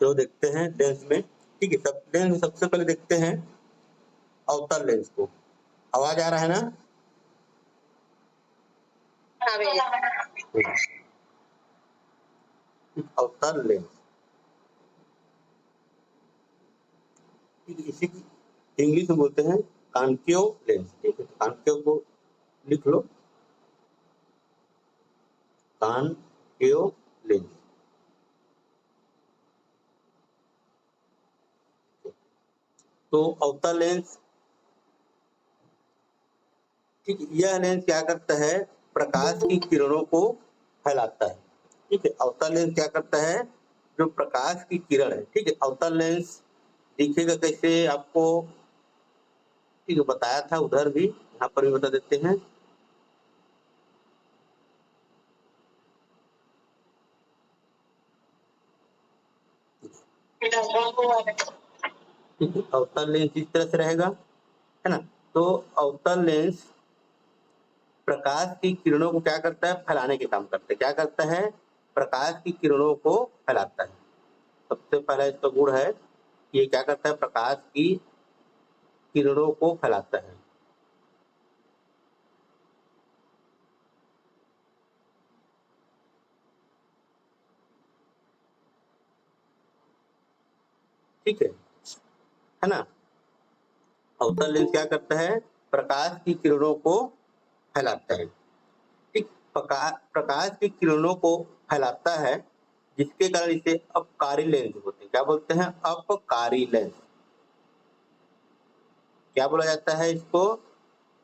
जो देखते हैं लेंस में, ठीक है। सब लेंस में सबसे पहले देखते हैं अवतल लेंस को। आवाज आ रहा है ना? हाँ भैया। अवतल लेंस, इसी इंग्लिश में बोलते हैं कॉन्केव लेंस, ठीक है। कॉन्केव को लिख लो, कॉन्केव लेंस। तो अवतल लेंस, ठीक है, यह लेंस क्या करता है? प्रकाश की किरणों को फैलाता है, ठीक है। अवतल लेंस क्या करता है? जो प्रकाश की किरण है, ठीक है। अवतल लेंस दिखेगा कैसे आपको, ठीक है, बताया था उधर भी, यहाँ पर भी बता देते हैं। ठीक है, अवतल लेंस इस तरह से रहेगा, है ना। तो अवतल लेंस प्रकाश की किरणों को क्या करता है? फैलाने के काम करता है। क्या करता है? प्रकाश की किरणों को फैलाता है। सबसे पहला इसका गुण है, ये क्या करता है? प्रकाश की किरणों को फैलाता है। ठीक है ना। अवतल लेंस क्या करता है? प्रकाश की किरणों को फैलाता है, ठीक। प्रकाश की किरणों को फैलाता है, जिसके कारण इसे अपकारी लेंस बोलते हैं। क्या बोलते हैं? अपकारी लेंस। क्या बोला जाता है इसको?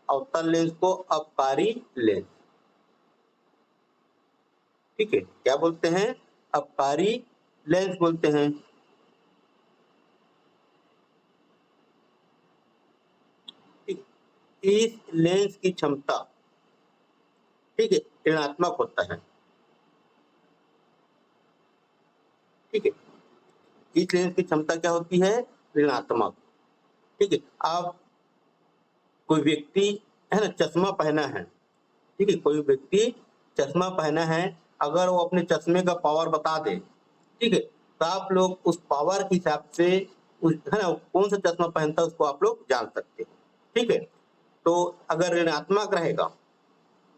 अवतल लेंस को अपकारी लेंस, ठीक है। क्या बोलते हैं? अपकारी लेंस बोलते हैं। ठीक। इस लेंस की क्षमता, ठीक है, ऋणात्मक होता है, ठीक है। इस लेंस की क्षमता क्या होती है? ऋणात्मक, ठीक है। आप कोई व्यक्ति, है ना, चश्मा पहना है, ठीक है, कोई व्यक्ति चश्मा पहना है, अगर वो अपने चश्मे का पावर बता दे, ठीक है, तो आप लोग उस पावर के हिसाब से उस, है ना, कौन सा चश्मा पहनता है उसको आप लोग जान सकते हैं, ठीक है। तो अगर ऋणात्मक रहेगा,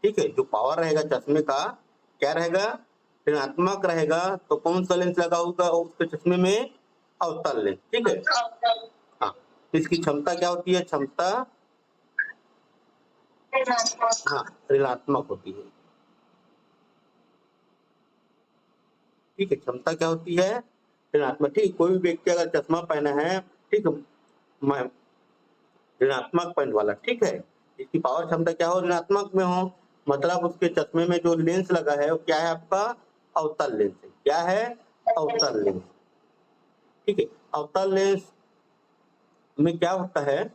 ठीक है, जो पावर रहेगा चश्मे का क्या रहेगा? ऋणात्मक रहेगा, तो कौन सा लेंस लगा होगा उसके चश्मे में? अवतल लेंस, ठीक है। हाँ, इसकी क्षमता क्या होती है? क्षमता, हाँ, ऋणात्मक होती है, ठीक है। क्षमता क्या होती है? ऋणात्मक, ठीक। कोई भी व्यक्ति अगर चश्मा पहना है, ठीक है, ऋणात्मक पॉइंट वाला, ठीक है, इसकी पावर क्षमता क्या हो? ऋणात्मक में हो, मतलब उसके चश्मे में जो लेंस लगा है वो क्या है? आपका अवतल लेंस है। क्या है? अवतल लेंस, ठीक है। अवतल लेंस में क्या होता है?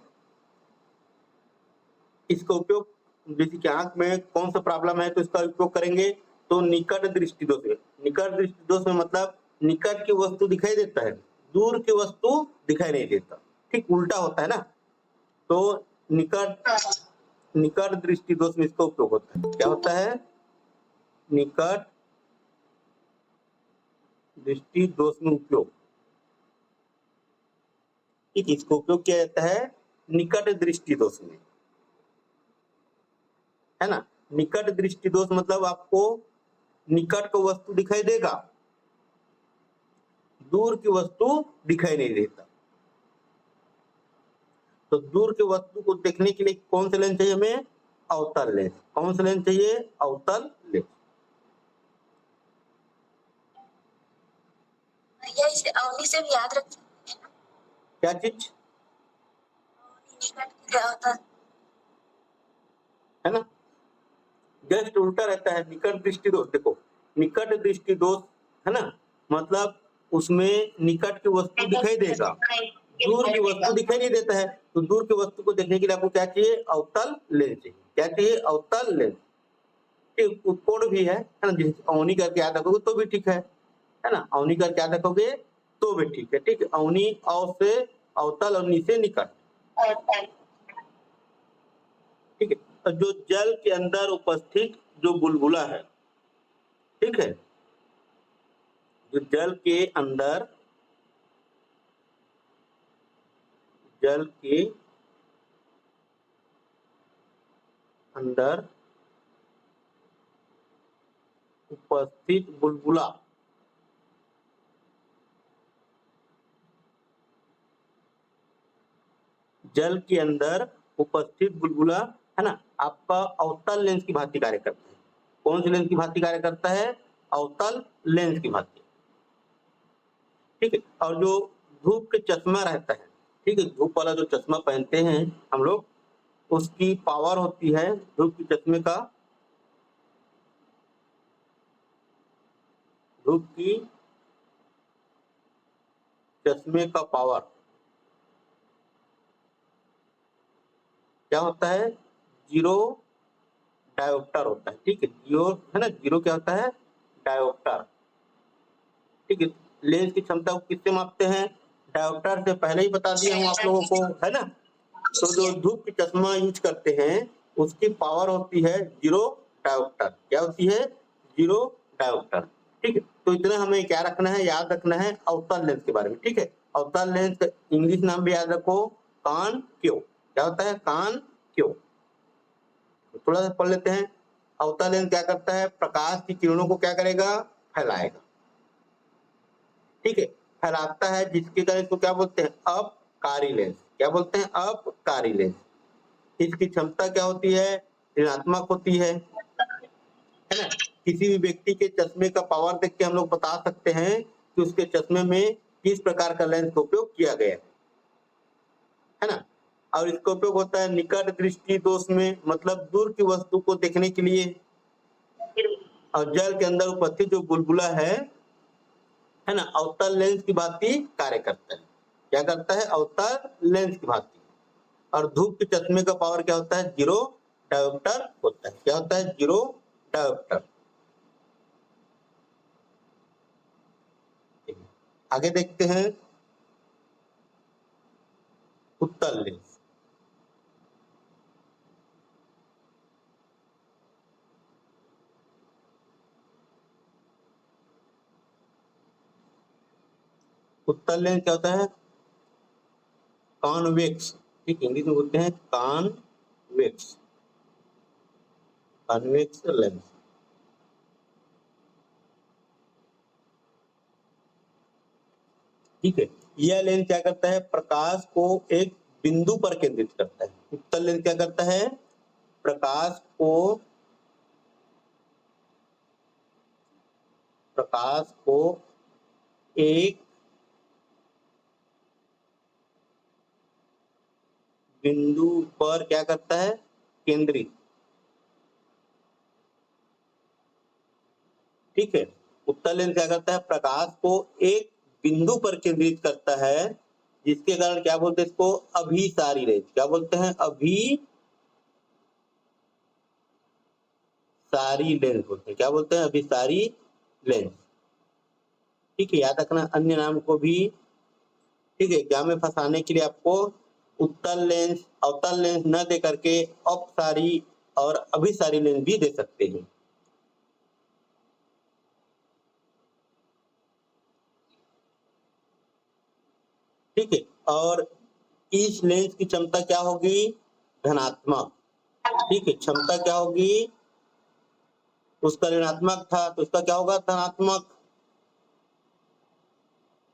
इसका उपयोग, जैसे कि आंख में कौन सा प्रॉब्लम है तो इसका उपयोग करेंगे, तो निकट दृष्टि दोष में। निकट दृष्टि दोष में मतलब निकट की वस्तु दिखाई देता है, दूर की वस्तु दिखाई नहीं देता, ठीक उल्टा होता है ना। तो निकट दृष्टि दोष में इसका उपयोग होता है। क्या होता है? निकट दृष्टि दोष में उपयोग, ठीक, इसको उपयोग किया जाता है निकट दृष्टि दोष में, है ना। निकट दृष्टि दोष मतलब आपको निकट को वस्तु दिखाई देगा, दूर की वस्तु दिखाई नहीं देता। तो दूर की वस्तु को देखने के लिए कौन सा लेंस चाहिए हमें? अवतल लेंस। कौन सा लेंस चाहिए? अवतल लेंस। भैया इसे अवनी से भी याद रखिए। क्या चीज? निकट क्या होता है ना, जस्ट उल्टा रहता है। निकट दृष्टि दोष, देखो निकट दृष्टि दोष, है ना, मतलब उसमें निकट की वस्तु दिखाई देगा, दूर की वस्तु दिखाई नहीं देता है। तो दूर की वस्तु को देखने के लिए आपको क्या चाहिए? अवतल लेंस चाहिए। क्या चाहिए? अवतल लेंस, ठीक। कोड भी है ना, जिसे अवनी करके याद रखोगे तो भी ठीक है ना, अवनी करके याद रखोगे तो भी ठीक है, ठीक। अवनी अव से अवतल और नी से निकट, ठीक है। तो जो जल के अंदर उपस्थित जो बुलबुला है, ठीक है, जो जल के अंदर जल के अंदर उपस्थित बुलबुला जल के अंदर उपस्थित बुलबुला है ना आपका अवतल लेंस की भांति कार्य करता है। कौन सी लेंस की भांति कार्य करता है? अवतल लेंस की भांति। ठीक है। और जो धूप के चश्मा रहता है, ठीक है, धूप वाला जो चश्मा पहनते हैं हम लोग, उसकी पावर होती है धूप के चश्मे का, धूप की चश्मे का पावर क्या होता है? 0 डायोप्टर होता है। ठीक है, जीरो है ना, 0 क्या होता है? डायोप्टर। ठीक है, लेंस की क्षमता को किससे मापते हैं? डायोप्टर से पहले ही बता दिया हूँ आप लोगों को, है ना। तो जो धूप की चश्मा यूज करते हैं उसकी पावर होती है 0 डायोप्टर। क्या होती है? 0 डायोप्टर। ठीक है, तो इतना हमें क्या रखना है, याद रखना है अवतल लेंस के बारे में। ठीक है, अवतल लेंस का इंग्लिश नाम भी याद रखो, कॉनकेव। क्या होता है? कॉनकेव। थोड़ा सा पढ़ लेते हैं। अवतल लेंस क्या करता है? प्रकाश की किरणों को क्या करेगा? फैलाएगा। ठीक है, फैलाता है, जिसके कारण इसको क्या बोलते हैं? अपकारी लेंस। क्या बोलते हैं? अपकारी लेंस। इसकी क्षमता क्या होती है? ऋणात्मक होती है ना। किसी भी व्यक्ति के चश्मे का पावर देख के हम लोग बता सकते हैं कि उसके चश्मे में किस प्रकार का लेंस का उपयोग किया गया है ना। और इसका उपयोग होता है निकट दृष्टि दोष में, मतलब दूर की वस्तु को देखने के लिए। और जल के अंदर उपस्थित जो बुलबुला है ना, अवतल लेंस की भांति कार्य करता है। क्या करता है? अवतल लेंस की भांति। और धूप के चश्मे का पावर क्या होता है? 0 डायोप्टर होता है। क्या होता है? 0 डायोप्टर। आगे देखते हैं उत्तल लेंस। उत्तल लेंस क्या होता है? कॉन्वेक्स। ठीक, इंग्लिश में बोलते हैं कॉन्वेक्स, कॉन्वेक्स लेंस। ठीक है, यह लेंस क्या करता है? प्रकाश को एक बिंदु पर केंद्रित करता है। उत्तल लेंस क्या करता है? प्रकाश को एक बिंदु पर क्या करता है? केंद्रित। ठीक है, उत्तल लेंस क्या करता है? प्रकाश को एक बिंदु पर केंद्रित करता है, जिसके कारण क्या बोलते हैं इसको? अभिसारी लेंस। क्या बोलते हैं? अभिसारी लेंस बोलते हैं। क्या बोलते हैं? अभिसारी लेंस। ठीक है, याद रखना अन्य नाम को भी। ठीक है, एग्जाम में फंसाने के लिए आपको उत्तल लेंस, अवतल लेंस न दे करके अपसारी और अभिसारी लेंस भी दे सकते हैं। ठीक है, और इस लेंस की क्षमता क्या होगी? धनात्मक। ठीक है, क्षमता क्या होगी? उसका ऋणात्मक था तो उसका क्या होगा? धनात्मक।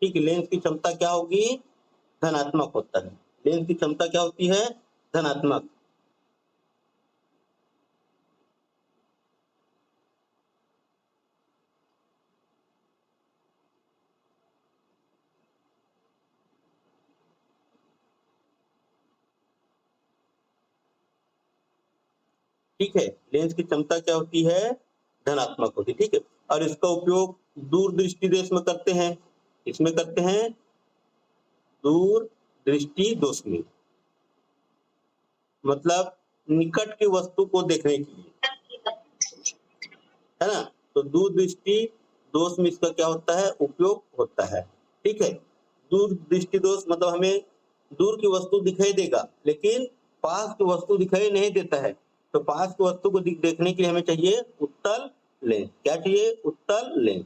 ठीक है, लेंस की क्षमता क्या होगी? धनात्मक होता है। लेंस की क्षमता क्या होती है? धनात्मक। ठीक है, लेंस की क्षमता क्या होती है? धनात्मक होती है। ठीक है, और इसका उपयोग दूर दृष्टि दोष में करते हैं। इसमें करते हैं दूर दृष्टि दोष में, मतलब निकट की वस्तु को देखने के लिए, है ना। तो दूर दृष्टि दोष में इसका क्या होता है? उपयोग होता है। ठीक है, दूर दृष्टि दोष मतलब हमें दूर की वस्तु दिखाई देगा लेकिन पास की वस्तु दिखाई नहीं देता है। तो पास की वस्तु को देखने के लिए हमें चाहिए उत्तल लेंस। क्या चाहिए? उत्तल लेंस।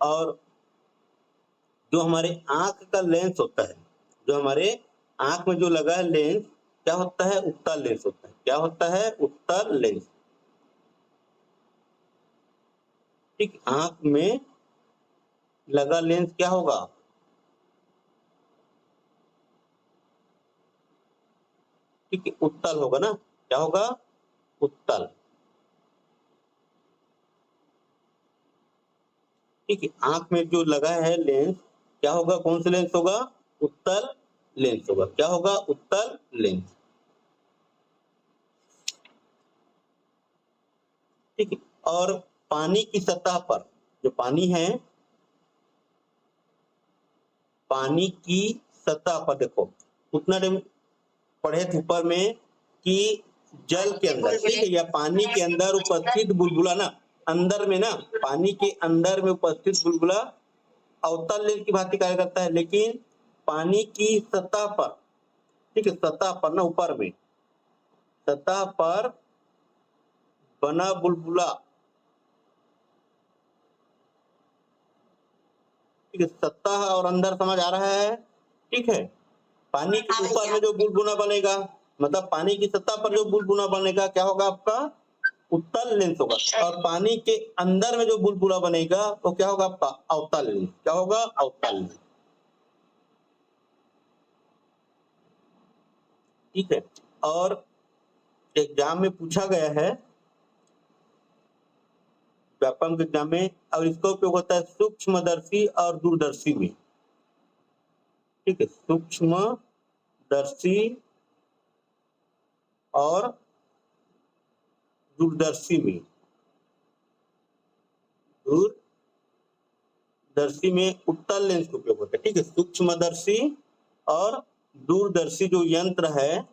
और जो हमारे आंख का लेंस होता है, जो हमारे आंख में जो लगा है लेंस, क्या होता है? उत्तल लेंस होता है। क्या होता है? उत्तल लेंस। ठीक, आंख में लगा लेंस क्या होगा? ठीक है, उत्तल होगा ना। क्या होगा? उत्तल। ठीक है, आंख में जो लगा है लेंस क्या होगा? कौन सा लेंस होगा? उत्तल लेंस होगा। क्या होगा? उत्तल लेंस। ठीक है, और पानी की सतह पर, जो पानी है, पानी की सतह पर देखो, उतना टाइम पढ़े थे ऊपर में कि जल के अंदर, ठीक है, या पानी के अंदर उपस्थित बुलबुला ना, अंदर में ना, पानी के अंदर में उपस्थित बुलबुला अवतल लेंस की भांति कार्य करता है। लेकिन पानी की सतह पर, ठीक है, सतह पर ना, ऊपर में सतह पर बना बुलबुला, ठीक है, सतह और अंदर समझ आ रहा है? ठीक है, पानी के ऊपर में जो बुलबुला बनेगा, मतलब पानी की सतह पर जो बुलबुला बनेगा क्या होगा? आपका उत्तल लेंस होगा। और पानी के अंदर में जो बुलबुला बनेगा वो क्या होगा? आपका अवतल लेंस। क्या होगा? अवतल लेंस। ठीक है, और एग्जाम में पूछा गया है, व्यापक एग्जाम में, और इसका उपयोग होता है सूक्ष्मदर्शी और दूरदर्शी में। ठीक है, सूक्ष्मदर्शी और दूरदर्शी में, दूरदर्शी में उत्तल लेंस का उपयोग होता है। ठीक है, सूक्ष्मदर्शी और दूरदर्शी जो यंत्र है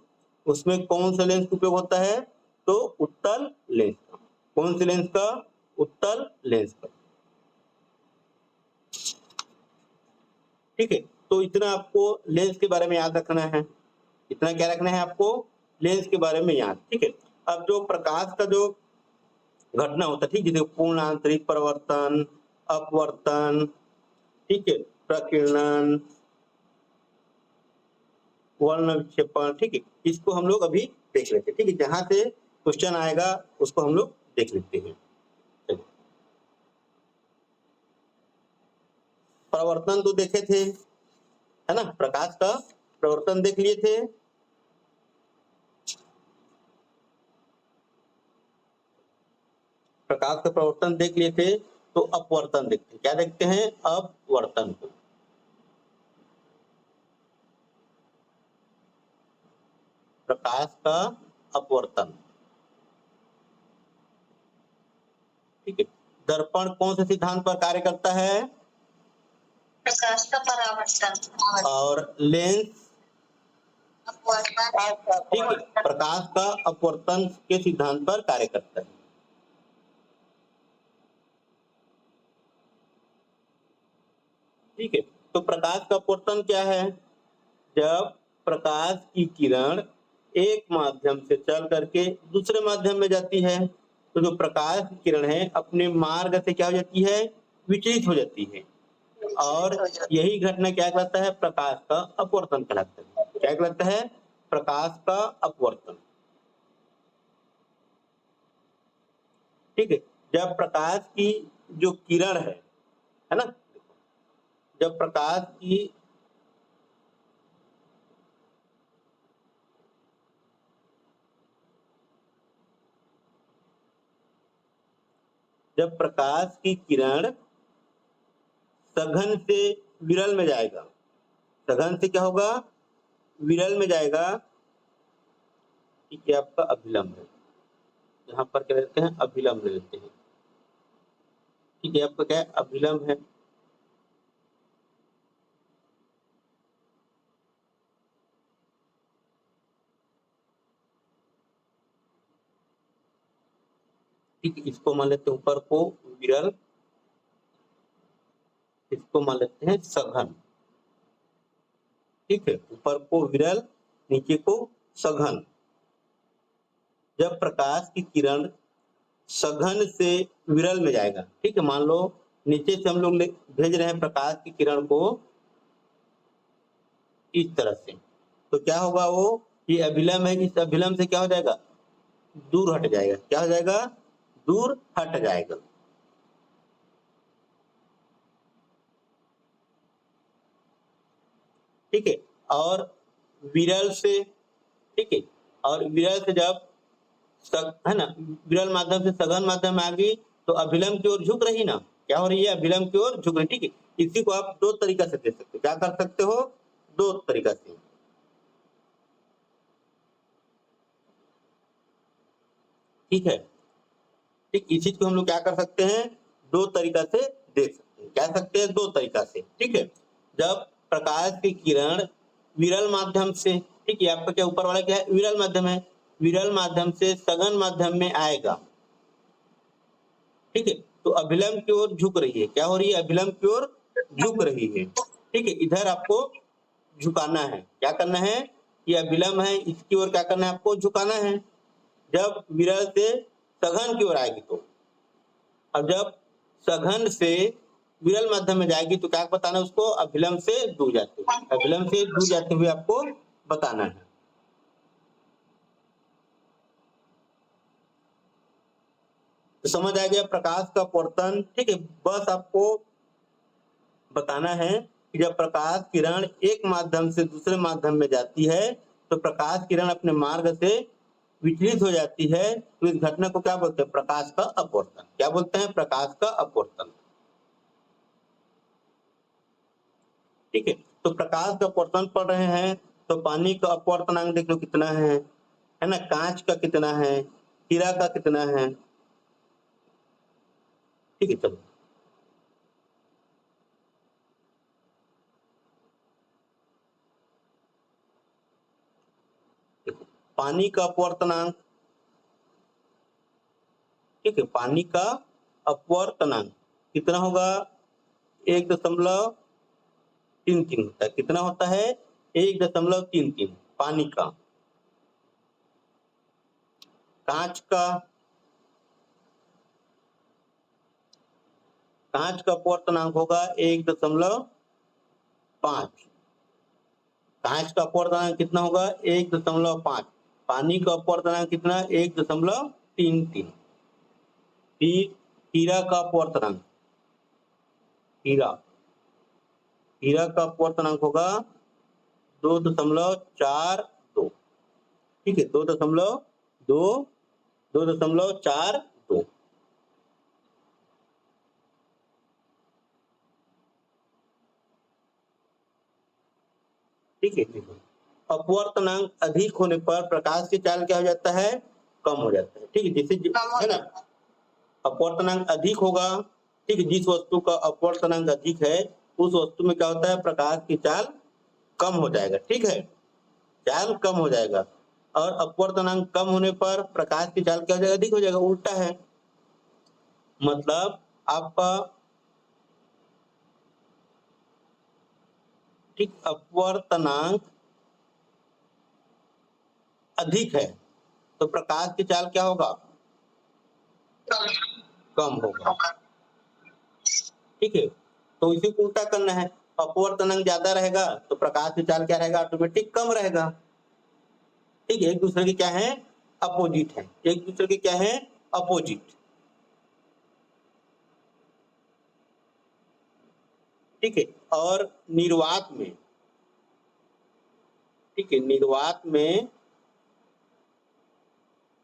उसमें कौन सा लेंस का उपयोग होता है? तो उत्तल लेंस का। कौन से लेंस का? उत्तल लेंस का। ठीक है, तो इतना आपको लेंस के बारे में याद रखना है। इतना क्या रखना है आपको? लेंस के बारे में याद। ठीक है, अब जो प्रकाश का जो घटना होता है, ठीक है, जैसे पूर्ण आंतरिक परिवर्तन, अपवर्तन, ठीक है, प्रकीर्णन, वर्ण विक्षेपण, ठीक है, इसको हम लोग अभी देख लेते हैं। ठीक है, जहां से क्वेश्चन आएगा उसको हम लोग देख लेते हैं। परिवर्तन तो देखे थे, है ना, प्रकाश का प्रवर्तन देख लिए थे। प्रकाश का प्रवर्तन देख लिए थे, तो अपवर्तन देखते हैं। क्या देखते हैं? अपवर्तन को। प्रकाश का अपवर्तन। ठीक है, दर्पण कौन से सिद्धांत पर कार्य करता है? प्रकाश का परावर्तन। और लेंस? अपवर्तन। ठीक है, प्रकाश का अपवर्तन के सिद्धांत पर कार्य करता है। ठीक है, तो प्रकाश का अपवर्तन क्या है? जब प्रकाश की किरण एक माध्यम से चल करके दूसरे माध्यम में जाती है, तो जो प्रकाश की किरण है अपने मार्ग से क्या हो जाती है? विचलित हो जाती है। और यही घटना क्या कहलाता है? प्रकाश का अपवर्तन कहलाता है। क्या कहलाता है? प्रकाश का अपवर्तन। ठीक है, जब प्रकाश की जो किरण है ना, जब प्रकाश की जब प्रकाश की किरण सघन से विरल में जाएगा, सघन से क्या होगा? विरल में जाएगा। ठीक है, आपका अभिलंब है, यहाँ पर क्या लेते हैं? अभिलंब लेते हैं। ठीक है, आपका क्या है? अभिलंब है। ठीक है, इसको मान लेते हैं ऊपर को विरल, इसको मान लेते हैं सघन। ठीक है, ऊपर को विरल, नीचे को सघन। जब प्रकाश की किरण सघन से विरल में जाएगा, ठीक है, मान लो नीचे से हम लोग भेज रहे हैं प्रकाश की किरण को इस तरह से, तो क्या होगा, वो ये अभिलंब है, इस अभिलंब से क्या हो जाएगा, दूर हट जाएगा। क्या हो जाएगा, दूर हट जाएगा। ठीक है, और विरल से, ठीक है, और विरल से जब है ना, विरल माध्यम से सघन माध्यम में आ गई तो अभिलंब की ओर झुक रही ना, क्या हो रही है, अभिलंब की ओर झुक रही। ठीक है, इसी को आप दो तरीका से देख सकते हो। क्या कर सकते हो, दो तरीका से। ठीक है, ठीक, इसी को हम लोग क्या कर सकते हैं, दो तरीका से देख सकते हैं। क्या सकते हैं, दो तरीका से। ठीक है, जब प्रकाश की किरण विरल माध्यम से, ठीक है, आपका क्या ऊपर वाला क्या है, विरल माध्यम है, विरल माध्यम से सघन माध्यम में आएगा, ठीक है, तो अभिलंब की ओर झुक रही है। क्या हो रही है, अभिलंब की ओर झुक रही है। ठीक है, इधर आपको झुकाना है। क्या करना है, ये अभिलंब है, इसकी ओर क्या करना है, आपको झुकाना है। जब विरल से सघन की ओर आएगी तो, अब जब सघन से विरल माध्यम में जाएगी तो क्या बताना है उसको, अभिलंब से दूर जाते हुए, अभिलंब से दूर जाते हुए आपको बताना है। तो समझ आ गया प्रकाश का अपवर्तन। ठीक है, बस आपको बताना है कि जब प्रकाश किरण एक माध्यम से दूसरे माध्यम में जाती है तो प्रकाश किरण अपने मार्ग से विचलित हो जाती है, तो इस घटना को क्या बोलते हैं, प्रकाश का अपवर्तन। क्या बोलते हैं, प्रकाश का अपवर्तन। ठीक है, तो प्रकाश का अपवर्तन पढ़ रहे हैं तो पानी का अपवर्तनांक देख लो कितना है ना, कांच का कितना है, हीरा का कितना है। ठीक है, चलो देखो, पानी का अपवर्तनांक, ठीक है, पानी का अपवर्तनांक कितना होगा, 1.33 होता है। कितना होता है, 1.33 पानी का। कांच का, कांच का अपवर्तनांक होगा 1.5। कांच का अपवर्तनांक कितना होगा, 1.5। पानी का अपवर्तनांक कितना, 1.33। फिर हीरा का अपवर्तनांक, हीरा, हीरा का अपवर्तनांक होगा 2.42। ठीक है, 2.42। ठीक है, अपवर्तनांक अधिक होने पर प्रकाश की चाल क्या हो जाता है, कम हो जाता है। ठीक है, जैसे है ना, अपवर्तनांक अधिक होगा, ठीक है, जिस वस्तु का अपवर्तनांक अधिक है उस वस्तु में क्या होता है, प्रकाश की चाल कम हो जाएगा। ठीक है, चाल कम हो जाएगा, और अपवर्तनांक कम होने पर प्रकाश की चाल क्या हो जाएगा, अधिक हो जाएगा, उल्टा है। मतलब आपका, ठीक, अपवर्तनांक अधिक है तो प्रकाश की चाल क्या होगा, कम होगा। ठीक है, तो इसी को उल्टा करना है, अपवर्तनांक ज्यादा रहेगा तो प्रकाश की चाल क्या रहेगा, ऑटोमेटिक कम रहेगा। ठीक है, एक दूसरे के क्या है, अपोजिट है, एक दूसरे के क्या है, अपोजिट। ठीक है, और निर्वात में, ठीक है, निर्वात में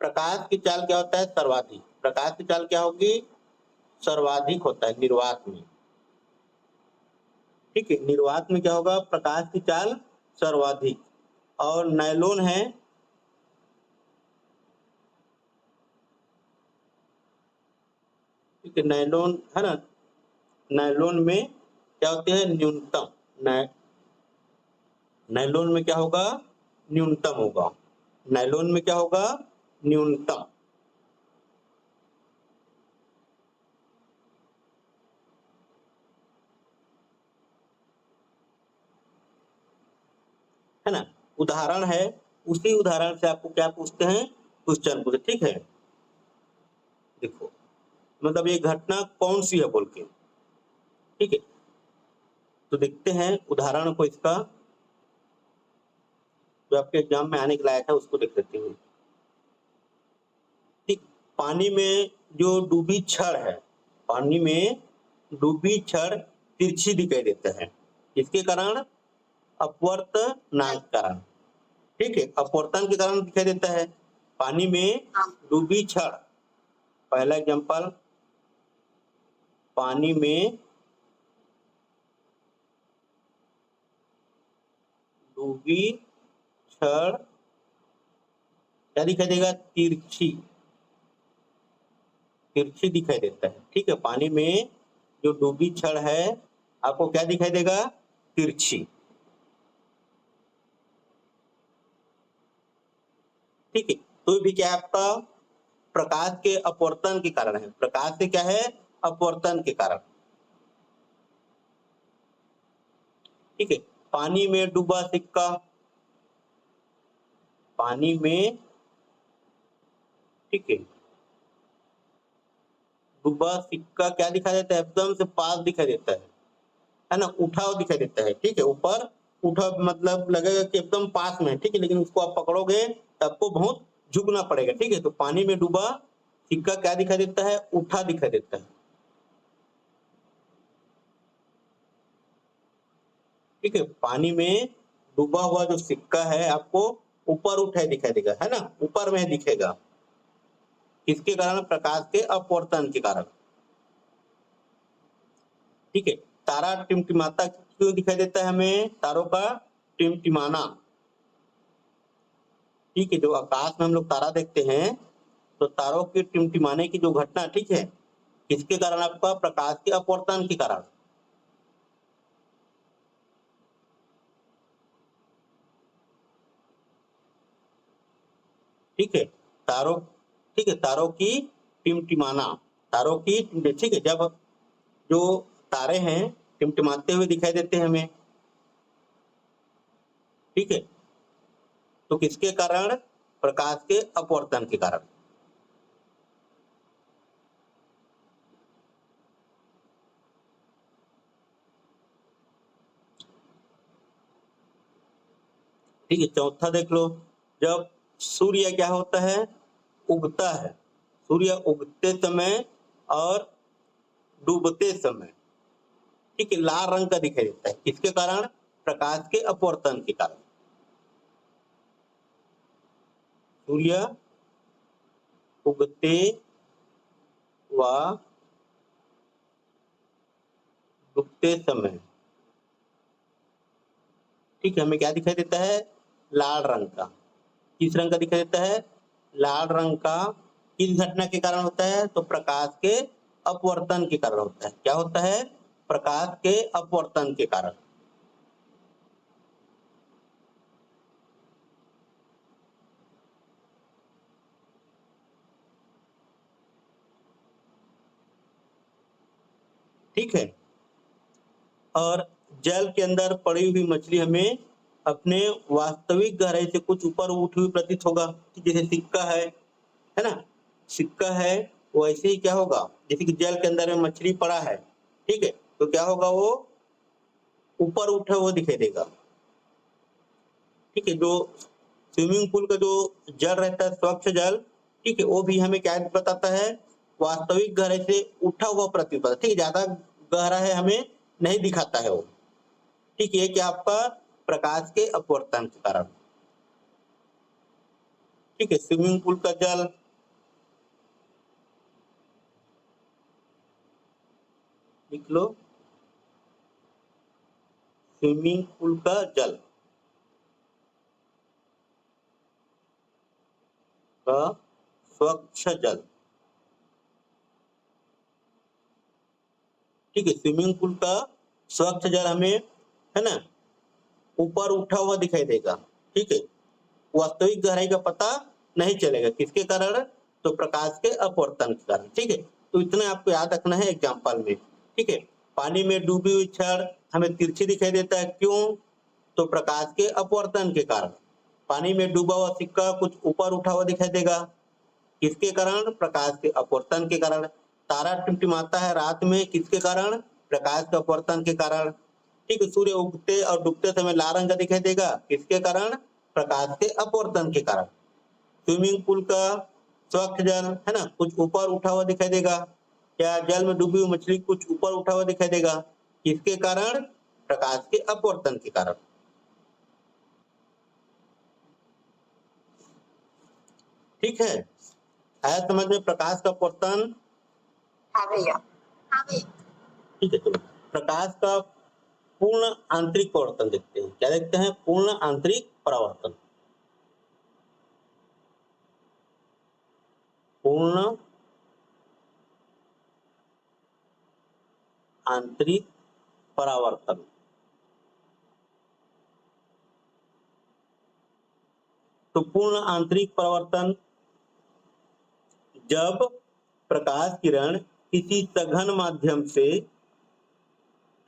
प्रकाश की चाल क्या होता है, सर्वाधिक। प्रकाश की चाल क्या होगी, सर्वाधिक होता है निर्वात में। ठीक है, निर्वात में क्या होगा, प्रकाश की चाल सर्वाधिक। और नायलॉन है, ठीक है, नायलॉन है ना, नायलॉन में क्या होते हैं, न्यूनतम। नायलॉन में क्या होगा, न्यूनतम होगा। नायलॉन में क्या होगा, न्यूनतम। है ना, उदाहरण है, उसी उदाहरण से आपको क्या पूछते हैं, क्वेश्चन पूछे। ठीक है, देखो, मतलब ये घटना कौन सी है बोल के, ठीक है, तो देखते हैं उदाहरण को इसका, जो आपके एग्जाम में आने के लायक है उसको देख लेते हैं। ठीक, पानी में जो डूबी छड़ है, पानी में डूबी छड़ तिरछी दिखाई देता है, इसके कारण अपवर्तनांक के कारण। ठीक है, अपवर्तन के कारण दिखाई देता है। पानी में डूबी छड़, पहला एग्जांपल, पानी में डूबी छड़ क्या दिखाई देगा? तिरछी, तिरछी दिखाई देता है। ठीक है, पानी में जो डूबी छड़ है आपको क्या दिखाई देगा? तिरछी। ठीक है, तो भी क्या आपका प्रकाश के अपवर्तन के कारण है, प्रकाश से क्या है? अपवर्तन के कारण। ठीक है, पानी में डूबा सिक्का, पानी में, ठीक है, डूबा सिक्का क्या दिखाई देता है? एकदम से पास दिखाई देता है ना, उठा हुआ दिखाई देता है। ठीक है, ऊपर उठा मतलब लगेगा कि एकदम पास में है, ठीक है, लेकिन उसको आप पकड़ोगे तो आपको बहुत झुकना पड़ेगा। ठीक है, तो पानी में डूबा सिक्का क्या दिखाई देता है? उठा दिखाई देता है। ठीक है, पानी में डूबा हुआ जो सिक्का है आपको ऊपर उठा दिखाई देगा, है ना, ऊपर में दिखेगा। किसके कारण? प्रकाश के अपवर्तन के कारण। ठीक है, तारा टिमटिमाता क्यों दिखाई देता है हमें? तारों का टिमटिमाना। ठीक है, जो आकाश में हम लोग तारा देखते हैं तो तारों के टिमटिमाने की जो घटना, ठीक है, किसके कारण? आपका प्रकाश के अपवर्तन के कारण। ठीक है, तारों, ठीक है, तारों की टिमटिमाना, तारों की, ठीक है, जब जो तारे हैं टिमटिमाते हुए दिखाई देते हैं हमें। ठीक है, तो किसके कारण? प्रकाश के अपवर्तन के कारण। ठीक है, चौथा देख लो, जब सूर्य क्या होता है? उगता है, सूर्य उगते समय और डूबते समय, ठीक है, लाल रंग का दिखाई देता है। किसके कारण? प्रकाश के अपवर्तन के कारण। सूर्य उगते व डूबते समय, ठीक है, हमें क्या दिखाई देता है? लाल रंग का। किस रंग का दिखाई देता है? लाल रंग का। किस घटना के कारण होता है? तो प्रकाश के अपवर्तन के कारण होता है। क्या होता है? प्रकाश के अपवर्तन के कारण। ठीक है, और जल के अंदर पड़ी हुई मछली हमें अपने वास्तविक गहराई से कुछ ऊपर उठी हुई प्रतीत होगा। जैसे सिक्का है ना, सिक्का है, वैसे ही क्या होगा? जैसे कि जल के अंदर में मछली पड़ा है, ठीक है, तो क्या होगा? वो ऊपर उठा हुआ दिखाई देगा। ठीक है, जो स्विमिंग पूल का जो जल रहता है, स्वच्छ जल, ठीक है, वो भी हमें क्या बताता है? वास्तविक गहराई से उठा हुआ प्रतीत होता है। ठीक है, ज्यादा गहरा है हमें नहीं दिखाता है वो। ठीक है, क्या आपका प्रकाश के अपवर्तन के कारण। ठीक है, स्विमिंग पूल का जल, लिख लो, स्विमिंग पूल का जल का स्वच्छ जल। ठीक है, स्विमिंग पूल का स्वच्छ जल हमें, है ना, ऊपर उठा हुआ दिखाई देगा। ठीक है, वास्तविक गहराई का पता नहीं चलेगा। किसके कारण? तो प्रकाश के अपवर्तन के कारण। ठीक है, तो इतना आपको याद रखना है एग्जाम्पल में। ठीक है, पानी में डूबी हुई छड़ हमें तिरछी दिखाई देता है, क्यों? तो प्रकाश के अपवर्तन के कारण। पानी में डूबा हुआ सिक्का कुछ ऊपर उठा हुआ दिखाई देगा, किसके कारण? प्रकाश के अपवर्तन के कारण। तारा टिमटिमाता है रात में, किसके कारण? प्रकाश के अपवर्तन के कारण। ठीक है, सूर्य उगते और डूबते समय लाल रंग का दिखाई देगा, किसके कारण? प्रकाश के अपवर्तन के कारण। स्विमिंग पूल का स्वच्छ जल है ना, कुछ ऊपर उठा हुआ दिखाई देगा, या जल में डूबी हुई मछली कुछ ऊपर उठा हुआ दिखाई देगा, किसके कारण? प्रकाश के अपवर्तन के कारण। ठीक है, आया समझ में प्रकाश का अपवर्तन? हाँ भैया। हाँ भैया। ठीक है, तो प्रकाश का पूर्ण आंतरिक परावर्तन देखते हैं। क्या देखते हैं? पूर्ण आंतरिक परावर्तन। पूर्ण आंतरिक परावर्तन। तो पूर्ण आंतरिक परावर्तन जब प्रकाश किरण किसी सघन माध्यम से,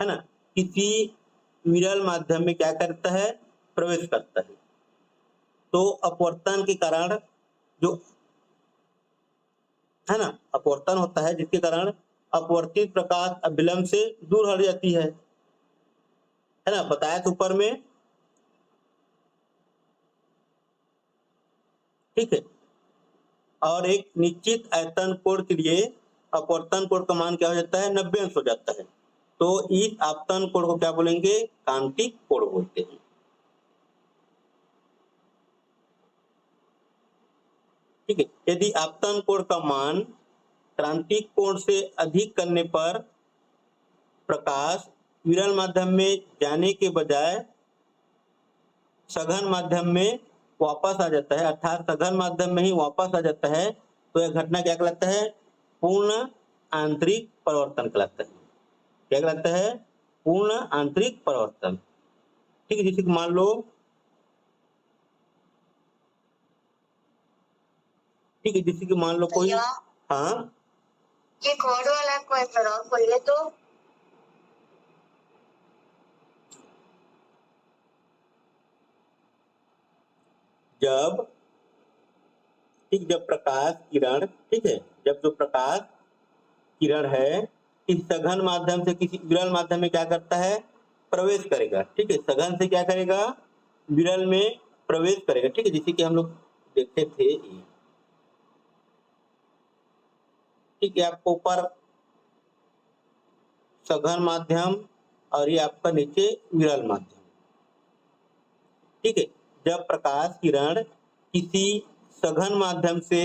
है ना, किसी विरल माध्यम में क्या करता है? प्रवेश करता है। तो अपवर्तन के कारण जो है ना, अपवर्तन होता है जिसके कारण अपवर्तित प्रकाश अविलंब से दूर हट जाती है ना, बताया था ऊपर में। ठीक है, और एक निश्चित आयतन कोण के लिए अपवर्तन कोण का मान क्या हो जाता है? 90 अंश हो जाता है। तो इस आपतन कोण को क्या बोलेंगे? क्रांतिक कोण बोलते हैं। ठीक है, यदि आपतन कोण का मान क्रांतिक कोण से अधिक करने पर प्रकाश विरल माध्यम में जाने के बजाय सघन माध्यम में वापस आ जाता है, अर्थात सघन माध्यम में ही वापस आ जाता है, तो यह घटना क्या कहलाता है? पूर्ण आंतरिक परावर्तन कहलाता है। क्या कहलाता है? पूर्ण आंतरिक परावर्तन। ठीक है, जैसे मान लो, ठीक है, जैसे कि मान लो कोई, हाँ, ये कोड वाला कोई प्रयोग बोलिए तो। जब, ठीक, जब प्रकाश किरण, ठीक है, जब जो प्रकाश किरण है इस सघन माध्यम से किसी विरल माध्यम में क्या करता है? प्रवेश करेगा। ठीक है, सघन से क्या करेगा? विरल में प्रवेश करेगा। ठीक है, जैसे कि हम लोग देखते थे। ठीक है, आपको ऊपर सघन माध्यम और ये आपका नीचे विरल माध्यम। ठीक है, जब प्रकाश किरण किसी सघन माध्यम से,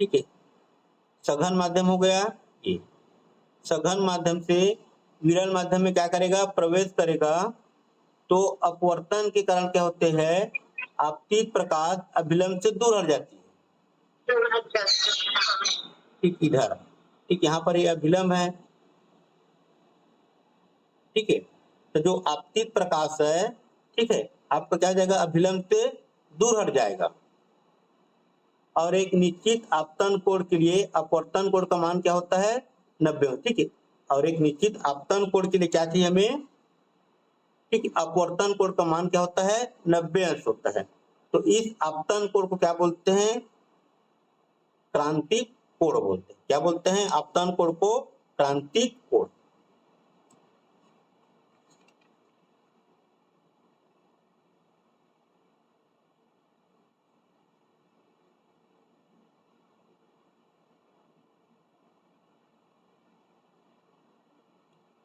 ठीक है, सघन माध्यम हो गया ये, सघन माध्यम से विरल माध्यम में क्या करेगा? प्रवेश करेगा, तो अपवर्तन के कारण क्या होते हैं? आपतित प्रकाश अभिलंब से दूर हट जाती है। ठीक, इधर, ठीक, यहाँ पर ये अभिलंब है। ठीक है, तो जो आपतित प्रकाश है, ठीक है, आपका क्या जाएगा? अभिलंब से दूर हट जाएगा। और एक निश्चित आपतन कोण के लिए अपवर्तन कोण का मान क्या होता है? 90। ठीक है, और एक निश्चित आपतन कोण के लिए क्या चाहिए हमें? ठीक, अपवर्तन कोण का मान क्या होता है? 90 अंश होता है। तो इस आपतन कोण को क्या बोलते हैं? क्रांतिक कोण बोलते हैं। क्या बोलते हैं? आपतन कोण को क्रांतिक कोण।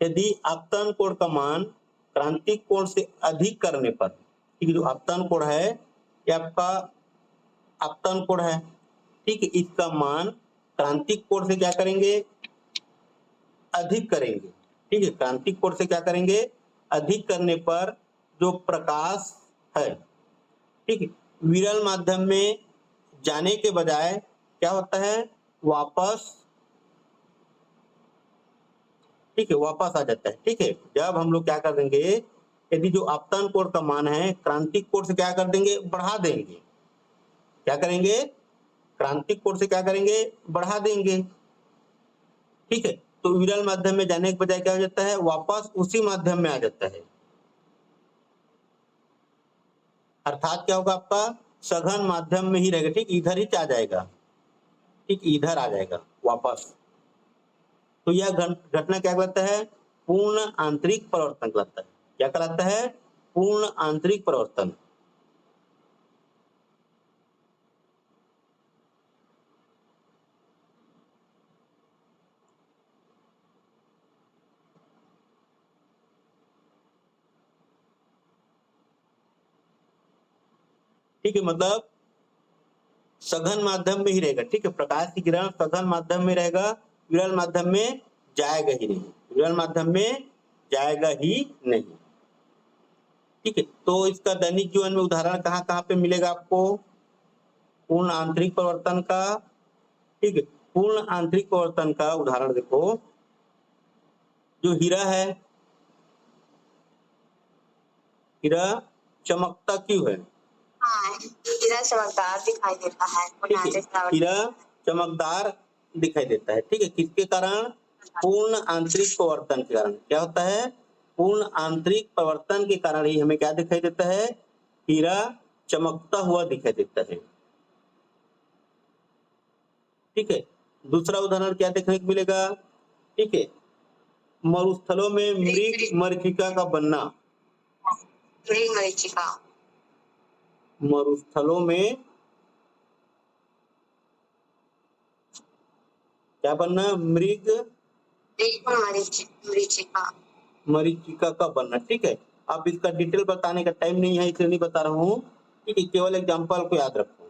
यदि आपतन कोण का मान क्रांतिक कोण से अधिक करने पर, ठीक है, जो आपतन कोण है ये आपका आपतन कोण है, ठीक है, इसका मान क्रांतिक कोण से क्या करेंगे? अधिक करेंगे। ठीक है, क्रांतिक कोण से क्या करेंगे? अधिक करने पर जो प्रकाश है, ठीक है, विरल माध्यम में जाने के बजाय क्या होता है? वापस, ठीक है, वापस आ जाता है। ठीक है, जब हम लोग क्या कर देंगे? यदि जो आपतन कोण का मान है क्रांतिक कोण से क्या कर देंगे? बढ़ा देंगे। क्या करेंगे? क्रांतिक कोण से क्या करेंगे? बढ़ा देंगे। ठीक है, तो विरल माध्यम में जाने के बजाय क्या हो जाता है? वापस उसी माध्यम में आ जाता है। अर्थात क्या होगा? आपका सघन माध्यम में ही रहेगा। ठीक, इधर ही आ जाएगा। ठीक, इधर आ जाएगा वापस। तो यह घटना क्या कहलाता है? पूर्ण आंतरिक परिवर्तन कहलाता है। क्या कहलाता है? पूर्ण आंतरिक परिवर्तन। ठीक है, मतलब सघन माध्यम में ही रहेगा। ठीक है, प्रकाश की किरण सघन माध्यम में रहेगा, विरल माध्यम में जाएगा ही नहीं, विरल माध्यम में जाएगा ही नहीं। ठीक है, तो इसका दैनिक जीवन में उदाहरण कहाँ कहाँ पे मिलेगा आपको? पूर्ण आंतरिक परिवर्तन का। ठीक है, पूर्ण आंतरिक परिवर्तन का उदाहरण देखो, जो हीरा है, हीरा चमकता क्यों है? हाँ, हीरा चमकदार दिखाई देता है। ठीक है, हीरा चमकदार दिखाई देता है। ठीक है, किसके कारण? पूर्ण आंतरिक परिवर्तन के कारण। क्या होता है? पूर्ण आंतरिक परिवर्तन के कारण ही हमें क्या दिखाई देता है? हीरा चमकता हुआ दिखाई देता है। ठीक है, दूसरा उदाहरण क्या देखने को मिलेगा? ठीक है, मरुस्थलों में मृग मरीचिका का बनना। मृग मरीचिका, मरुस्थलों में क्या बनना? मृग मरीचिका। मरीचिका का बनना। ठीक है, अब इसका डिटेल बताने का टाइम नहीं है, इसलिए नहीं बता रहा हूँ। ठीक है, केवल एग्जाम्पल को याद रखो।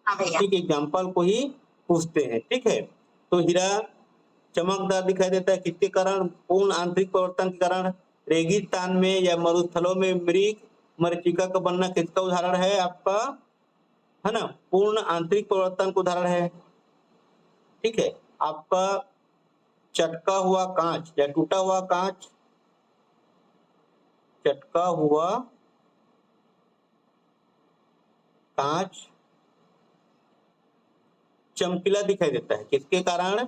हाँ भैया। ठीक है, एग्जाम्पल को ही पूछते हैं। ठीक है, तो हीरा चमकदार दिखाई देता है किसके कारण? पूर्ण आंतरिक परिवर्तन के कारण। रेगिस्तान में या मरुस्थलों में मृग मरीचिका का बनना किसका उदाहरण है आपका? है ना, पूर्ण आंतरिक परिवर्तन का उदाहरण है। ठीक है, आपका चटका हुआ कांच या टूटा हुआ कांच, चटका हुआ कांच चमकीला दिखाई देता है किसके कारण?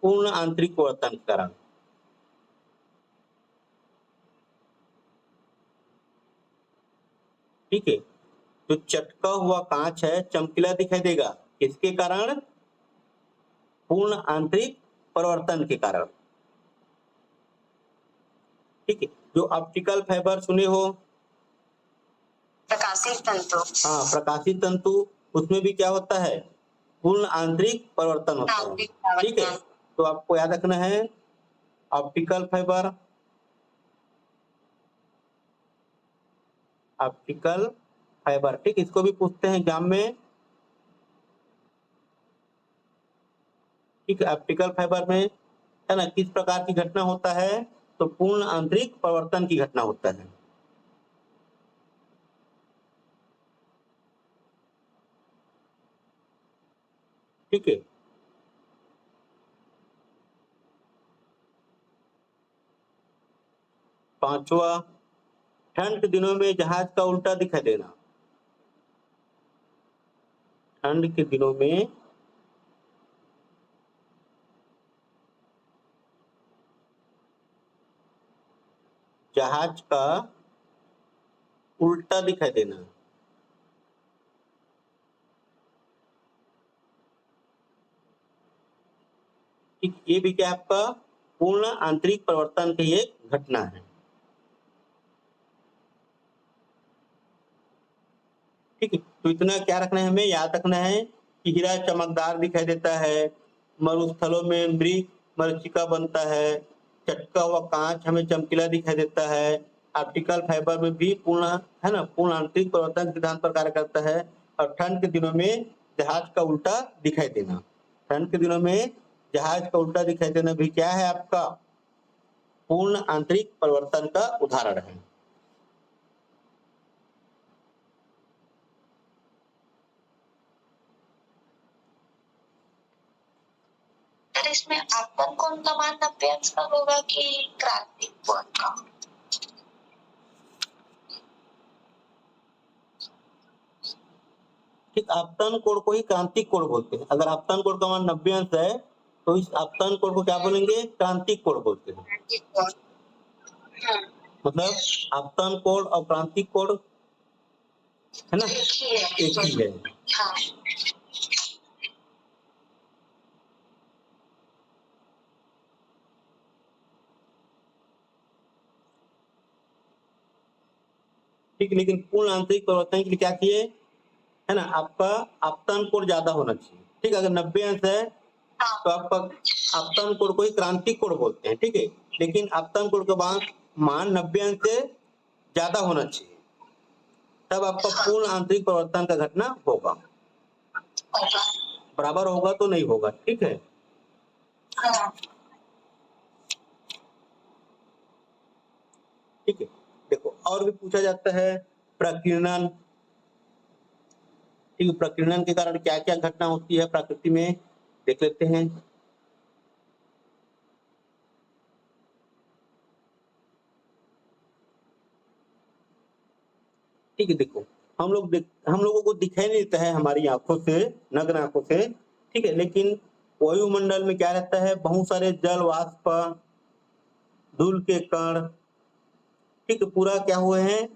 पूर्ण आंतरिक परिवर्तन के कारण। ठीक है, तो चटका हुआ कांच है चमकीला दिखाई देगा किसके कारण? पूर्ण आंतरिक परिवर्तन के कारण। ठीक है, जो ऑप्टिकल फाइबर सुने हो, प्रकाशित तंतु। हाँ, प्रकाशित तंतु, उसमें भी क्या होता है? पूर्ण आंतरिक परिवर्तन होता है। ठीक है, तो आपको याद रखना है ऑप्टिकल फाइबर, ऑप्टिकल फाइबर। ठीक, इसको भी पूछते हैं एग्जाम में। ठीक है, ऑप्टिकल फाइबर में है ना किस प्रकार की घटना होता है? तो पूर्ण आंतरिक परिवर्तन की घटना होता है। ठीक है, पांचवा, ठंड के दिनों में जहाज का उल्टा दिखाई देना। ठंड के दिनों में जहाज का उल्टा दिखाई देना। ठीक, ये भी क्या आपका पूर्ण आंतरिक परिवर्तन की एक घटना है। ठीक है, तो इतना क्या रखना है, हमें याद रखना है कि हीरा चमकदार दिखाई देता है, मरुस्थलों में मृग मरीचिका बनता है, चटका हुआ कांच हमें चमकीला दिखाई देता है, ऑप्टिकल फाइबर में भी पूर्ण है ना पूर्ण आंतरिक परिवर्तन सिद्धांत पर कार्य करता है, और ठंड के दिनों में जहाज का उल्टा दिखाई देना। ठंड के दिनों में जहाज का उल्टा दिखाई देना भी क्या है आपका? पूर्ण आंतरिक परिवर्तन का उदाहरण है। सर, इसमें आपतन कोण का मान 90 अंश का होगा कि क्रांतिक कोण का? ठीक, आपतन कोण को ही क्रांतिक कोण बोलते हैं। अगर आपतन कोण का मान 90 अंश है तो इस आपतन कोण को क्या बोलेंगे? क्रांतिक कोण बोलते हैं। क्रांतिक कोण। मतलब आपतन कोण और क्रांतिक कोण है ना एक ही है। हाँ। ठीक है, लेकिन पूर्ण आंतरिक परिवर्तन के लिए क्या किए, है ना, आपका आपतन कोण ज्यादा होना चाहिए। ठीक है, अगर 90 अंश है तो आपका आपतन कोण को ही क्रांतिक कोण बोलते हैं। ठीक है, लेकिन आपतन कोण का मान 90 अंश से ज्यादा होना चाहिए, तब आपका पूर्ण आंतरिक परिवर्तन का घटना होगा। बराबर होगा तो नहीं होगा। ठीक है, ठीक है। देखो और भी पूछा जाता है प्रकीर्णन। ठीक है, प्रकीर्णन के कारण क्या क्या घटना होती है प्रकृति में, देख लेते हैं। ठीक है, देखो हम लोगों को दिखाई नहीं देता है हमारी आंखों से, नग्न आंखों से। ठीक है, लेकिन वायुमंडल में क्या रहता है, बहुत सारे जल वाष्प, धूल के कण, ठीक है, पूरा क्या हुए हैं,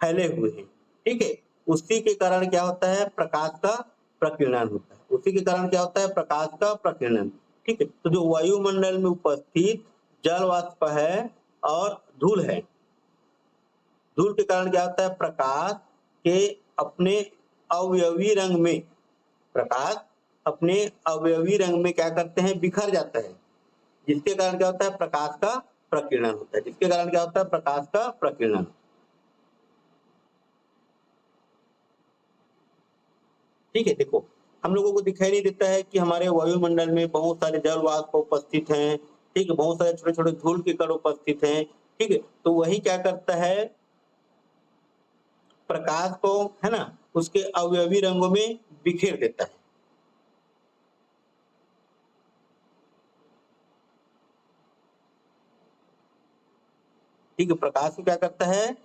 फैले हुए हैं। ठीक है, उसी के कारण क्या होता है, प्रकाश का प्रकीर्णन होता है। उसी के कारण क्या होता है, प्रकाश का प्रकीर्णन। ठीक है, तो जो वायुमंडल में उपस्थित जल वाष्प है और धूल है, धूल के कारण क्या होता है, प्रकाश के अपने अवयवी रंग में, प्रकाश अपने अवयवी रंग में क्या करते हैं, बिखर जाता है, जिसके कारण क्या होता है, प्रकाश का प्रकीर्णन होता है। जिसके कारण क्या होता है, प्रकाश का प्रकीर्णन। ठीक है, देखो हम लोगों को दिखाई नहीं देता है कि हमारे वायुमंडल में बहुत सारे जल वाष्प उपस्थित हैं। ठीक है, बहुत सारे छोटे छोटे धूल के कण उपस्थित हैं। ठीक है, तो वही क्या करता है, प्रकाश को, है ना, उसके अवयवी रंगों में बिखेर देता है। ठीक है, प्रकाश को क्या करता है,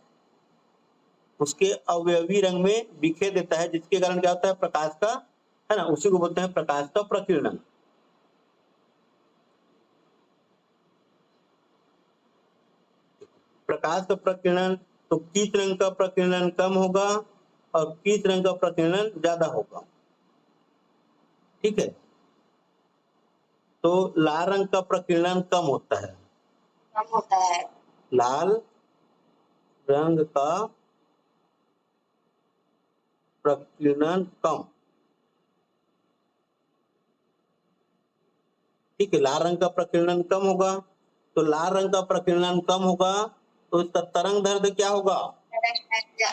उसके अवयवी रंग में बिखेर देता है, जिसके कारण क्या होता है, प्रकाश का, है ना, उसी को बोलते हैं प्रकाश का प्रकीर्णन। प्रकाश का प्रकीर्णन, तो किस रंग का प्रकीर्णन कम होगा और किस रंग का प्रकीर्णन ज्यादा होगा। ठीक है, तो लाल रंग का प्रकीर्णन कम होता है, लाल रंग का प्रकीर्णन कम। ठीक है, लाल रंग का प्रकीर्णन कम होगा, तो लाल रंग का प्रकीर्णन कम होगा तो इसका तरंग दैर्ध्य क्या होगा,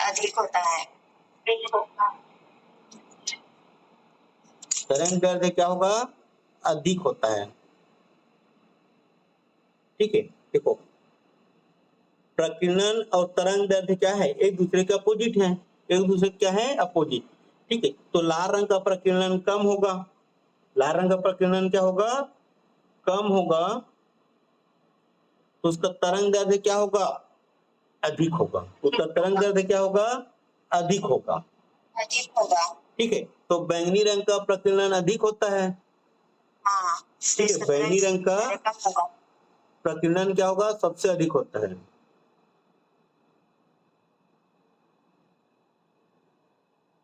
अधिक होता है। तरंग दैर्ध्य क्या होगा, अधिक होता है। ठीक है, देखो प्रकीर्णन और तरंग दैर्ध्य क्या है, एक दूसरे के अपोजिट है, एक दूसरे क्या है, अपोजिट। ठीक है, तो लाल रंग का प्रकीर्णन कम होगा, लाल रंग का प्रकीर्णन क्या होगा, कम होगा, तो उसका तरंग दैर्ध्य क्या होगा, अधिक होगा। उसका तरंग दैर्ध्य क्या होगा, अधिक होगा। ठीक है, तो बैंगनी रंग का प्रकीर्णन अधिक होता है। ठीक है, बैंगनी रंग का प्रकीर्णन क्या होगा, सबसे अधिक होता है।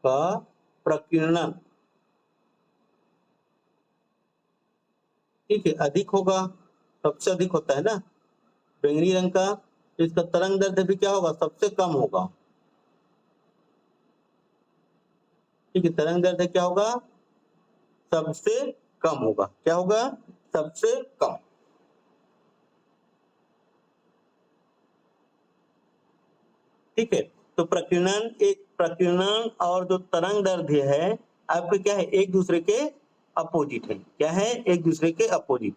का प्रकीर्णन, ठीक है, अधिक होगा, सबसे अधिक होता है ना बैंगनी रंग का, तो इसका तरंग दैर्ध्य भी क्या होगा, सबसे कम होगा। ठीक है, तरंग दैर्ध्य क्या होगा, सबसे कम होगा। क्या होगा, सबसे कम। ठीक है, तो प्रकीर्णन और जो तरंग दैर्ध्य है आपके क्या है, एक दूसरे के अपोजिट है। क्या है, एक दूसरे के अपोजिट।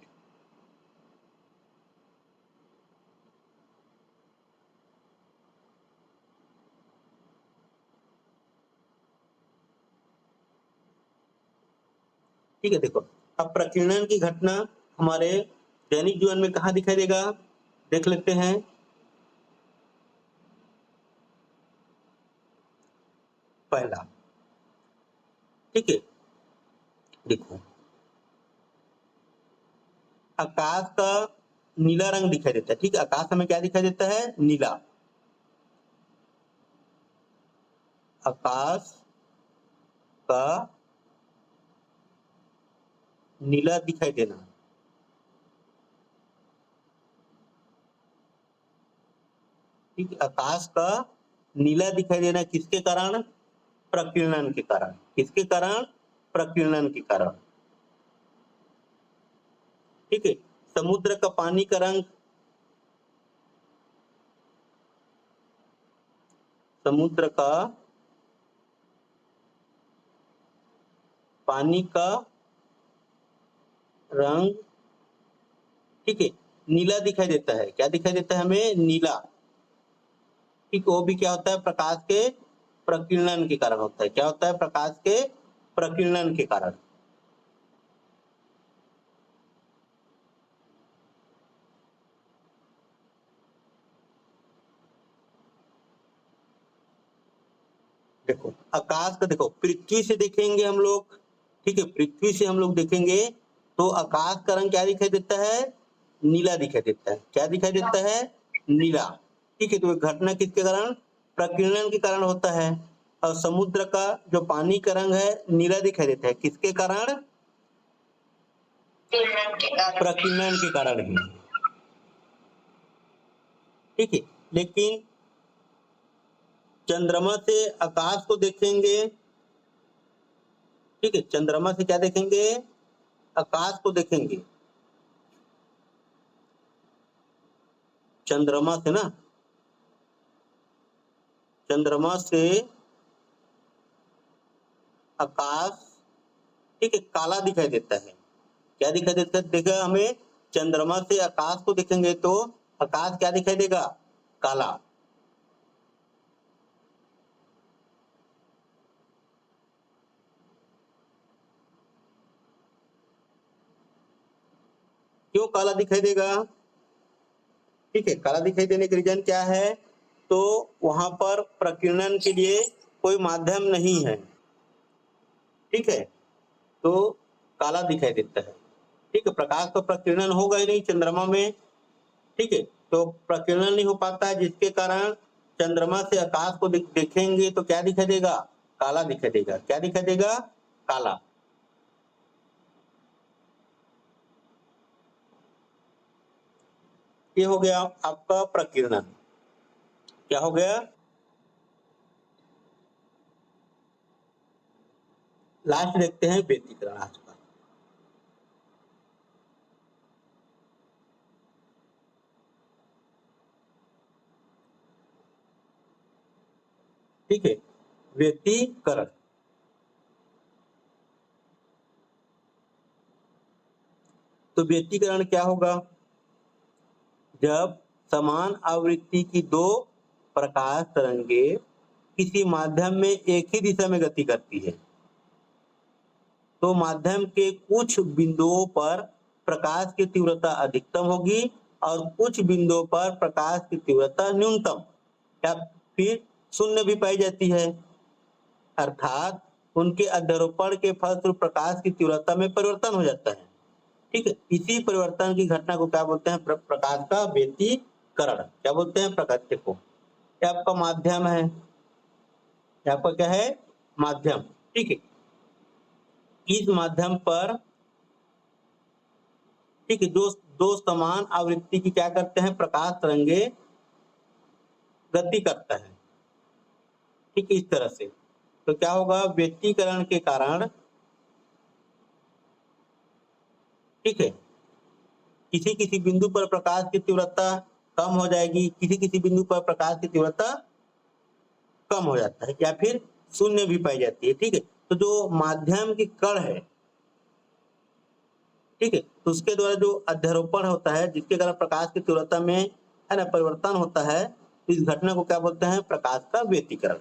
ठीक है, देखो अब प्रकीर्णन की घटना हमारे दैनिक जीवन में कहाँ दिखाई देगा, देख लेते हैं। पहला, ठीक है, देखो आकाश का नीला रंग दिखाई देता है। ठीक है, आकाश हमें क्या दिखाई देता है, नीला। आकाश का नीला दिखाई देना। ठीक है, आकाश का नीला दिखाई देना किसके कारण? प्रकीर्णन के कारण। किसके कारण? प्रकीर्णन के कारण। ठीक है। समुद्र का पानी का रंग, समुद्र का पानी का रंग, ठीक है, नीला दिखाई देता है। क्या दिखाई देता है हमें? नीला। ठीक, वो भी क्या होता है? प्रकाश के प्रकीर्णन के कारण होता है। क्या होता है? प्रकाश के प्रकीर्णन के कारण। देखो आकाश का, देखो पृथ्वी से देखेंगे हम लोग, ठीक है, पृथ्वी से हम लोग देखेंगे तो आकाश का रंग क्या दिखाई देता है? नीला दिखाई देता है। क्या दिखाई देता है? नीला। ठीक है, तो घटना किसके कारण? प्रकीर्णन के कारण होता है। और समुद्र का जो पानी का रंग है नीला दिखाई देता है, किसके कारण? प्रकीर्णन के कारण ही। ठीक है, लेकिन चंद्रमा से आकाश को देखेंगे, ठीक है, चंद्रमा से क्या देखेंगे? आकाश को देखेंगे। चंद्रमा से ना, चंद्रमा से आकाश, ठीक है, काला दिखाई देता है। क्या दिखाई देता है? देखा हमें, चंद्रमा से आकाश को देखेंगे तो आकाश क्या दिखाई देगा? काला। क्यों काला दिखाई देगा? ठीक है, काला दिखाई देने का रीजन क्या है? तो वहां पर प्रकीर्णन के लिए कोई माध्यम नहीं है। ठीक है, तो काला दिखाई देता है। ठीक है, प्रकाश तो प्रकीर्णन होगा ही नहीं चंद्रमा में। ठीक है, तो प्रकीर्णन नहीं हो पाता है, जिसके कारण चंद्रमा से आकाश को देखेंगे तो क्या दिखाई देगा? काला दिखाई देगा। क्या दिखाई देगा? काला। ये हो गया आपका प्रकीर्णन। क्या हो गया? लास्ट देखते हैं व्यतिकरण आज का। ठीक है, व्यतिकरण। तो व्यतिकरण क्या होगा? जब समान आवृत्ति की दो प्रकाश तरंगे किसी माध्यम में एक ही दिशा में गति करती है तो माध्यम के कुछ बिंदुओं पर प्रकाश की तीव्रता अधिकतम होगी और कुछ बिंदुओं पर प्रकाश की तीव्रता न्यूनतम या फिर शून्य भी पाई जाती है। अर्थात उनके अध्यारोपण के फलस्वरूप प्रकाश की तीव्रता में परिवर्तन हो जाता है। ठीक है, इसी परिवर्तन की घटना को क्या बोलते हैं? प्रकाश का व्यतिकरण। क्या बोलते हैं? प्रकाश को। ये आपका माध्यम है, ये आपका क्या है? माध्यम। ठीक है, इस माध्यम पर, ठीक है, दो समान आवृत्ति की क्या करते हैं? प्रकाश तरंगे गति करता है। ठीक, इस तरह से। तो क्या होगा? व्यतिकरण के कारण, ठीक है, किसी किसी बिंदु पर प्रकाश की तीव्रता कम हो जाएगी, किसी किसी बिंदु पर प्रकाश की तीव्रता कम हो जाता है या फिर शून्य भी पाई जाती है। ठीक है, तो जो माध्यम की कण है, ठीक है, तो उसके द्वारा जो अध्यारोपण होता है, जिसके कारण प्रकाश की तीव्रता में है ना परिवर्तन होता है, इस घटना को क्या बोलते हैं? प्रकाश का व्यतिकरण।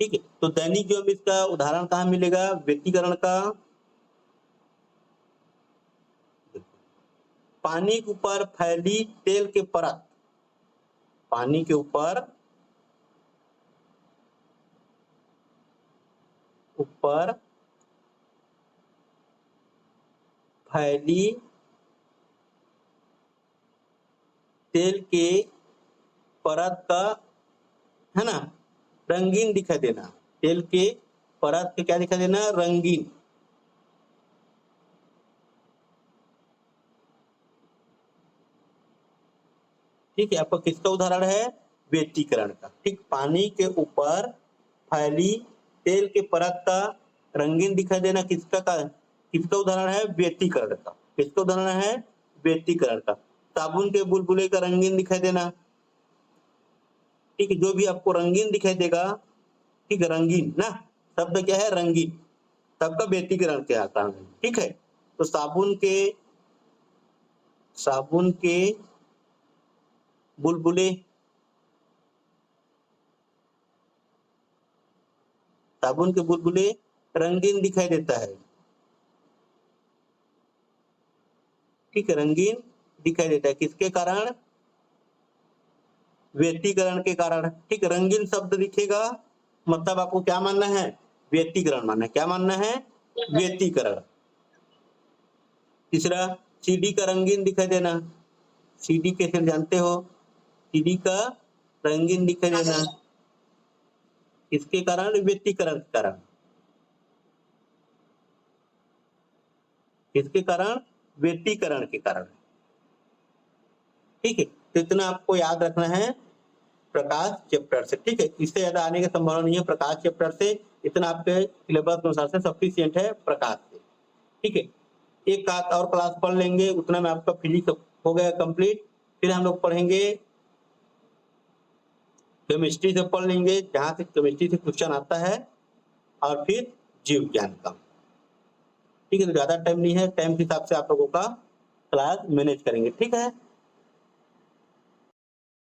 ठीक है, तो दैनिक जीवन में इसका उदाहरण कहाँ मिलेगा व्यतिकरण का? पानी के ऊपर फैली तेल के परत, पानी के ऊपर फैली तेल के परत का, है ना, रंगीन दिखाई देना। तेल के परत के क्या दिखाई देना? रंगीन। ठीक है, आपका किसका उदाहरण है? व्यतिकरण का। ठीक, पानी के ऊपर फैली तेल के परत का रंगीन दिखाई देना किसका उदाहरण है? व्यतिकरण का। किसका उदाहरण है? व्यतिकरण का। साबुन के बुलबुले का रंगीन दिखाई देना, ठीक है, जो भी आपको रंगीन दिखाई देगा, ठीक है, रंगीन ना शब्द क्या है? रंगीन, सबका व्यतिकरण क्या आता है, ठीक है। तो साबुन के बुलबुले, साबुन के बुलबुले रंगीन दिखाई देता है, ठीक है, रंगीन दिखाई देता है किसके कारण? व्यतिकरण के कारण। ठीक, रंगीन शब्द दिखेगा मतलब आपको क्या मानना है? व्यतिकरण मानना है। क्या मानना है? व्यतिकरण। तीसरा, सीडी का रंगीन दिखाई देना। सीडी कैसे जानते हो? सीडी का रंगीन दिखाई देना किसके कारण? व्यतिकरण के कारण। किसके कारण? व्यतिकरण के कारण, ठीक है। तो इतना आपको याद रखना है प्रकाश चैप्टर से, ठीक है। इससे ज्यादा आने की संभावना नहीं है प्रकाश चैप्टर से, इतना आपके सिलेबस के अनुसार से सफिशिएंट है प्रकाश से, ठीक है। एक और क्लास पढ़ लेंगे, उतना में आपका फिजिक्स हो गया कंप्लीट। फिर हम लोग पढ़ेंगे केमिस्ट्री से, पढ़ लेंगे जहां से केमिस्ट्री से क्वेश्चन आता है, और फिर जीव विज्ञान का, ठीक है। तो ज्यादा टाइम नहीं है, टाइम के हिसाब से आप लोगों का क्लास मैनेज करेंगे, ठीक है।